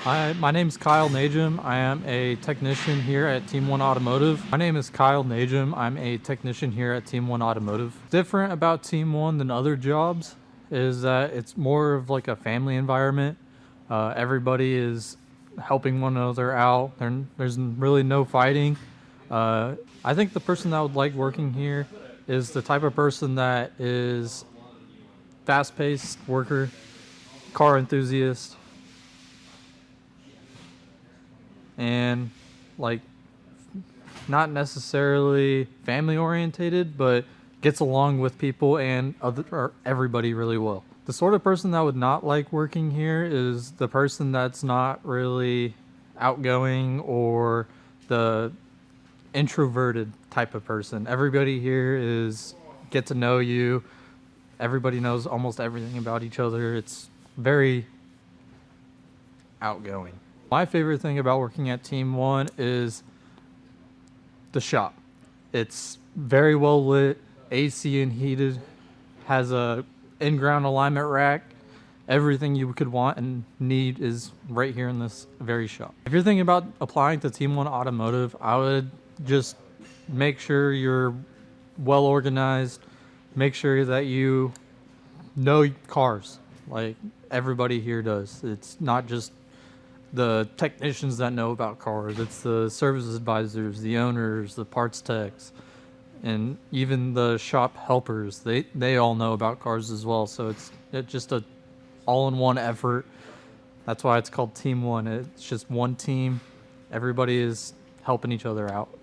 My name's Kyle Najum. I am a technician here at Team One Automotive. My name is Kyle Najum. I'm a technician here at Team One Automotive. Different about Team One than other jobs is that it's more of like a family environment. Everybody is helping one another out. There's really no fighting. I think the person that would like working here is the type of person that is fast-paced worker, car enthusiast, and like not necessarily family orientated, but gets along with people and everybody really well. The sort of person that would not like working here is the person that's not really outgoing or the introverted type of person. Everybody here is get to know you. Everybody knows almost everything about each other. It's very outgoing. My favorite thing about working at Team One is the shop. It's very well lit, AC and heated, has a in-ground alignment rack. Everything you could want and need is right here in this very shop. If you're thinking about applying to Team One Automotive, I would just make sure you're well organized. Make sure that you know cars like everybody here does. It's not just the technicians that know about cars. It's the service advisors, the owners, the parts techs, and even the shop helpers. They all know about cars as well. So it's just a all-in-one effort. That's why it's called Team One. It's just one team. Everybody is helping each other out.